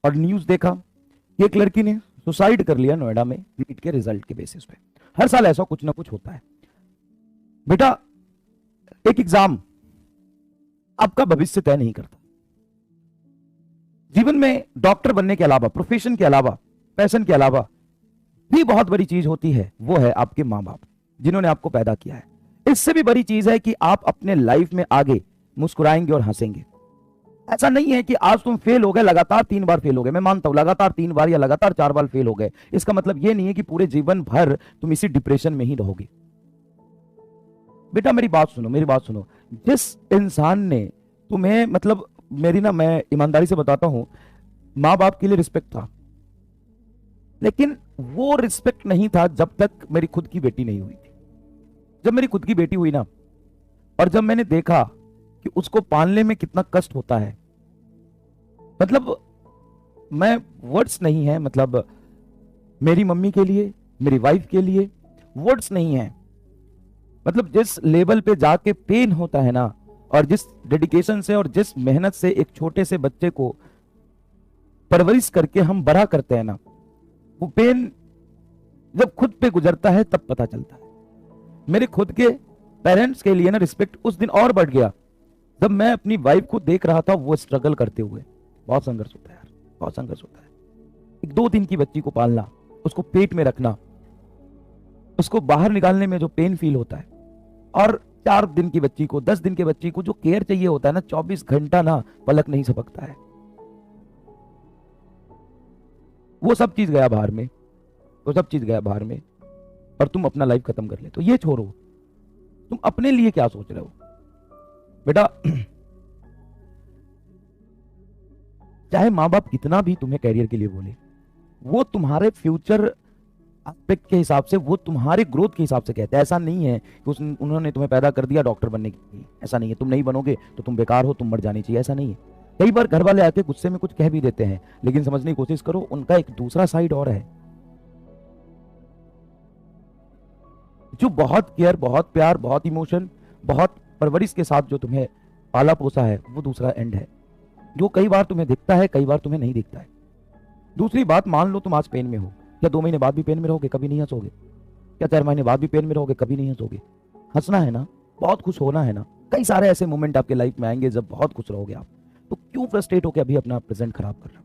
और न्यूज देखा कि एक लड़की ने सुसाइड कर लिया नोएडा में नीट के रिजल्ट के बेसिस पे। हर साल ऐसा कुछ ना कुछ होता है बेटा। एक एग्जाम आपका भविष्य तय नहीं करता। जीवन में डॉक्टर बनने के अलावा, प्रोफेशन के अलावा, पैशन के अलावा भी बहुत बड़ी चीज होती है, वो है आपके मां बाप जिन्होंने आपको पैदा किया है। इससे भी बड़ी चीज है कि आप अपने लाइफ में आगे मुस्कुराएंगे और हंसेंगे। ऐसा नहीं है कि आज तुम फेल हो गए, लगातार 3 बार फेल हो गए। मैं मानता हूं लगातार 3 बार या लगातार 4 बार फेल हो गए, इसका मतलब यह नहीं है कि पूरे जीवन भर तुम इसी डिप्रेशन में ही रहोगे। बेटा मेरी बात सुनो, मेरी बात सुनो। जिस इंसान ने तुम्हें, मतलब मैं ईमानदारी से बताता हूं, मां बाप के लिए रिस्पेक्ट था, लेकिन वो रिस्पेक्ट नहीं था जब तक मेरी खुद की बेटी नहीं हुई थी। जब मेरी खुद की बेटी हुई ना, और जब मैंने देखा कि उसको पालने में कितना कष्ट होता है, मतलब मैं वर्ड्स नहीं है, मतलब मेरी मम्मी के लिए, मेरी वाइफ के लिए वर्ड्स नहीं है। मतलब जिस लेवल पे जाके पेन होता है ना, और जिस डेडिकेशन से और जिस मेहनत से एक छोटे से बच्चे को परवरिश करके हम बड़ा करते हैं ना, वो पेन जब खुद पे गुजरता है तब पता चलता है। मेरे खुद के पेरेंट्स के लिए ना रिस्पेक्ट उस दिन और बढ़ गया जब मैं अपनी वाइफ को देख रहा था वो स्ट्रगल करते हुए। बहुत संघर्ष होता है यार, बहुत संघर्ष होता है। एक 2 दिन की बच्ची को पालना, उसको पेट में रखना, उसको बाहर निकालने में जो पेन फील होता है, और 4 दिन की बच्ची को, 10 दिन की बच्ची को जो केयर चाहिए होता है ना, 24 घंटा ना पलक नहीं झपकता है। वो सब चीज गया बाहर में, वो सब चीज गया बाहर में, और तुम अपना लाइफ खत्म कर ले। तो ये छोड़ो, तुम अपने लिए क्या सोच रहे हो बेटा। चाहे मां बाप कितना भी तुम्हें कैरियर के लिए बोले, वो तुम्हारे फ्यूचर एस्पेक्ट के हिसाब से, वो तुम्हारे ग्रोथ के हिसाब से कहते हैं। ऐसा नहीं है कि उन्होंने तुम्हें पैदा कर दिया डॉक्टर बनने के लिए, ऐसा नहीं है। तुम नहीं बनोगे तो तुम बेकार हो, तुम मर जानी चाहिए, ऐसा नहीं है। कई बार घर वाले आके गुस्से में कुछ कह भी देते हैं, लेकिन समझने की कोशिश करो उनका एक दूसरा साइड और है, जो बहुत केयर, बहुत प्यार, बहुत इमोशन, बहुत परवरिश के साथ जो तुम्हें पाला पोसा है, वो दूसरा एंड है, जो कई बार तुम्हें दिखता है, कई बार तुम्हें नहीं दिखता है। दूसरी बात, मान लो तुम आज पेन में हो, क्या 2 महीने बाद भी पेन में रहोगे? कभी नहीं हंसोगे। क्या 4 महीने बाद भी पेन में रहोगे? कभी नहीं हंसोगे। हंसना है ना, बहुत खुश होना है ना। कई सारे ऐसे मोमेंट आपके लाइफ में आएंगे जब बहुत खुश रहोगे आप। तो क्यों फ्रस्ट्रेट होकर अभी अपना प्रेजेंट खराब कर रहे हो?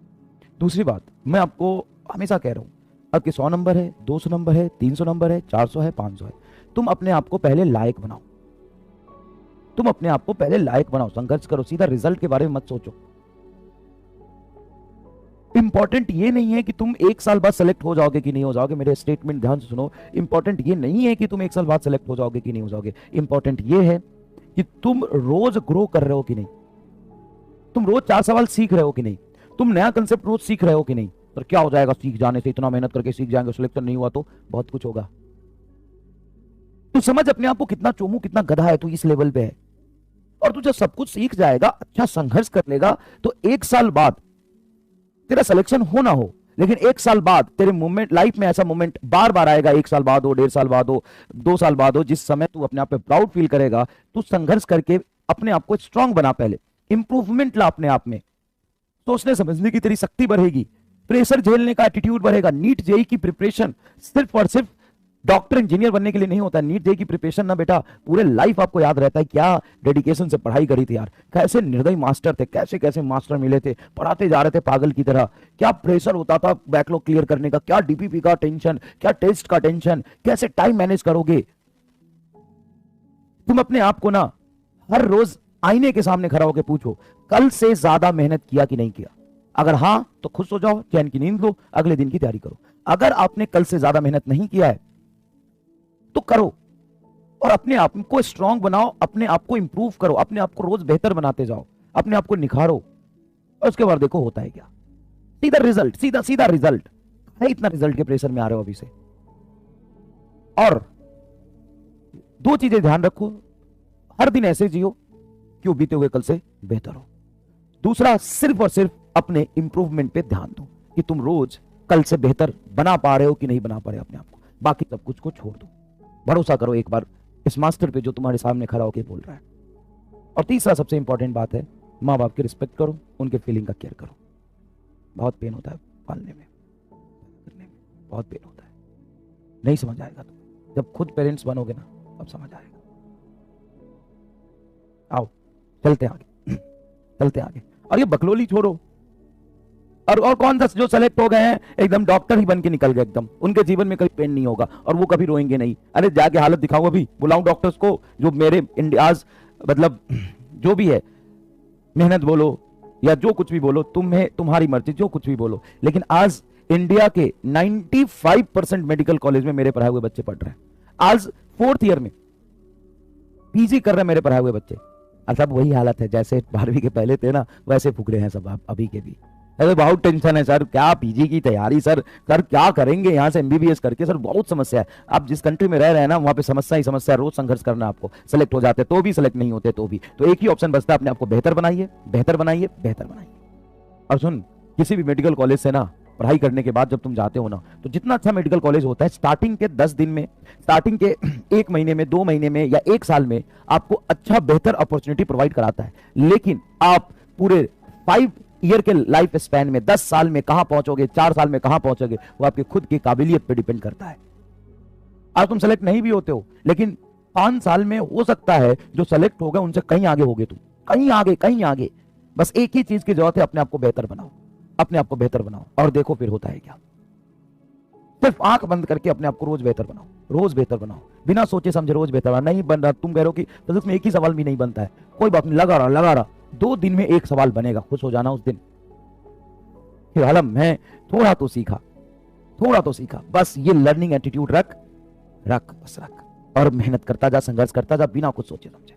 दूसरी बात, मैं आपको हमेशा कह रहा हूं, आपके 100 नंबर है, 200 नंबर है, 300 नंबर है, 400 है, 500 है, तुम अपने आप को पहले लायक बनाओ। तुम अपने आप को पहले लायक बनाओ, संघर्ष करो, सीधा रिजल्ट के बारे में मत सोचो। इंपॉर्टेंट ये नहीं है कि तुम 1 साल बाद सेलेक्ट हो जाओगे कि नहीं हो जाओगे। मेरे स्टेटमेंट ध्यान से सुनो। इंपॉर्टेंट ये नहीं है कि तुम 1 साल बाद सेलेक्ट हो जाओगे कि नहीं हो जाओगे। इंपॉर्टेंट ये है कि तुम रोज ग्रो कर रहे हो कि नहीं, तुम रोज 4 सवाल सीख रहे हो कि नहीं, तुम नया कंसेप्ट रोज सीख रहे हो कि नहीं। तो क्या हो जाएगा सीख जाने से, इतना मेहनत करके सीख जाएंगे, सिलेक्शन नहीं हुआ तो बहुत कुछ होगा। तू समझ अपने आप को कितना चोमू, कितना गधा है तू, इस लेवल पे है। और तू जब सब कुछ सीख जाएगा, अच्छा संघर्ष कर लेगा, तो 1 साल बाद तेरा सिलेक्शन हो ना हो, लेकिन 1 साल बाद तेरे मोमेंट, लाइफ में ऐसा मोमेंट बार बार आएगा, 1 साल बाद हो, 1.5 साल बाद हो, 2 साल बाद हो, जिस समय तू अपने आप पे प्राउड फील करेगा। तू संघर्ष करके अपने आप को स्ट्रांग बना, पहले इंप्रूवमेंट ला अपने आप में, सोचने समझने की तेरी शक्ति बढ़ेगी, प्रेशर झेलने का एटीट्यूड बढ़ेगा। नीट जेई की प्रिपरेशन सिर्फ और सिर्फ डॉक्टर इंजीनियर बनने के लिए नहीं होता है। नीट जेई की प्रिपरेशन ना बेटा, पूरे लाइफ आपको याद रहता है क्या डेडिकेशन से पढ़ाई करी थी यार, कैसे निर्दयी मास्टर थे, कैसे कैसे मास्टर मिले थे, पढ़ाते जा रहे थे पागल की तरह, क्या प्रेशर होता था बैकलॉग क्लियर करने का, क्या डीपीपी का टेंशन, क्या टेस्ट का टेंशन, कैसे टाइम मैनेज करोगे। तुम अपने आप को ना हर रोज आईने के सामने खड़ा होकर पूछो, कल से ज्यादा मेहनत किया कि नहीं किया। अगर हां तो खुश हो जाओ, चैन की नींद लो, अगले दिन की तैयारी करो। अगर आपने कल से ज्यादा मेहनत नहीं किया है तो करो, और अपने आप को स्ट्रांग बनाओ, अपने आप को इंप्रूव करो, अपने आप को रोज बेहतर बनाते जाओ, अपने आप को निखारो, और उसके बाद देखो होता है क्या। सीधा रिजल्ट, सीधा सीधा रिजल्ट है। इतना रिजल्ट के प्रेशर में आ रहे हो अभी से। और 2 चीजें ध्यान रखो, हर दिन ऐसे जियो कि बीते हुए कल से बेहतर हो। दूसरा, सिर्फ और सिर्फ अपने इंप्रूवमेंट पे ध्यान दो कि तुम रोज कल से बेहतर बना पा रहे हो कि नहीं बना पा रहे हो अपने आप को। बाकी सब कुछ को छोड़ दो, भरोसा करो एक बार इस मास्टर पे जो तुम्हारे सामने खड़ा होकर बोल रहा है। और तीसरा सबसे इंपॉर्टेंट बात है, माँ बाप की रिस्पेक्ट करो, उनके फीलिंग का केयर करो। बहुत पेन होता है पालने में, करने में बहुत पेन होता है। नहीं समझ आएगा तो जब खुद पेरेंट्स बनोगे ना तब समझ आएगा। आओ चलते आगे, चलते आगे। और ये बकलोली छोड़ो, और कौन सा जो सेलेक्ट हो गए हैं एकदम डॉक्टर ही बन के निकल गए, एकदम उनके जीवन में कभी पेन नहीं होगा और वो कभी रोएंगे नहीं। अरे जाके हालत दिखाओ, अभी बुलाऊं डॉक्टर्स को जो मेरे इंडियाज, मतलब जो भी है, मेहनत बोलो या जो कुछ भी बोलो, तुम्हें तुम्हारी मर्जी, जो कुछ भी बोलो, लेकिन आज इंडिया के 95% मेडिकल कॉलेज में मेरे पढ़ाए हुए बच्चे पढ़ रहे हैं। आज 4th ईयर में पीजी कर रहे हैं मेरे पढ़ाए हुए बच्चे, और सब वही हालत है जैसे 12वीं के पहले थे ना, वैसे फुकरे हैं सब अभी के भी। अरे बहुत टेंशन है सर, क्या पीजी की तैयारी सर क्या करेंगे यहाँ से एमबीबीएस करके, सर बहुत समस्या है। आप जिस कंट्री में रह रहे हैं ना वहाँ पे समस्या ही समस्या, रोज संघर्ष करना आपको। सेलेक्ट हो जाते तो भी, सेलेक्ट नहीं होते तो भी। तो एक ही ऑप्शन बचता है, अपने आपको बेहतर बनाइए, बेहतर बनाइए, बेहतर बनाइए। और सुन, किसी भी मेडिकल कॉलेज से ना पढ़ाई करने के बाद जब तुम जाते हो ना, तो जितना अच्छा मेडिकल कॉलेज होता है, स्टार्टिंग के 10 दिन में, स्टार्टिंग के 1 महीने में, 2 महीने में या 1 साल में आपको अच्छा बेहतर अपॉर्चुनिटी प्रोवाइड कराता है। लेकिन आप पूरे 5 ईयर के लाइफ स्पैन में, 10 साल में कहां पहुंचोगे, 4 साल में कहां पहुंचोगे, वो आपकी खुद की काबिलियत पे डिपेंड करता है। आज तुम सेलेक्ट नहीं भी होते हो, लेकिन 5 साल में हो सकता है जो सेलेक्ट होगा उनसे कहीं आगे होगे तुम, कहीं आगे, कहीं आगे। बस एक ही चीज की जरूरत है, अपने आप को बेहतर बनाओ, अपने आप को बेहतर बनाओ, और देखो फिर होता है क्या। सिर्फ आंख बंद करके अपने आप को रोज बेहतर बनाओ, रोज बेहतर बनाओ, बिना सोचे समझे रोज बेहतर बनाओ। नहीं बन रहा, तुम कह रहे हो कि फिजिक्स में एक ही सवाल भी नहीं बनता है, कोई बात नहीं, लगा रहा 2 दिन में 1 सवाल बनेगा, खुश हो जाना उस दिन। फिर आलम मैं थोड़ा तो सीखा, बस ये लर्निंग एटीट्यूड रख, बस रख, और मेहनत करता जा, संघर्ष करता जा, बिना कुछ सोचे समझे।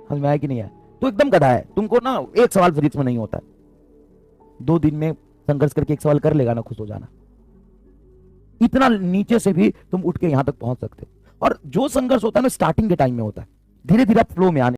समझ में आया कि नहीं आया? तो एकदम गधा है, तुमको ना 1 सवाल फिजिक्स में नहीं होता है, 2 दिन में संघर्ष करके 1 सवाल कर लेगा ना, खुश हो जाना। इतना नीचे से भी तुम उठ के यहां तक पहुंच सकते हो। और जो संघर्ष होता है ना स्टार्टिंग के टाइम में होता है, धीरे धीरे आप फ्लो में आने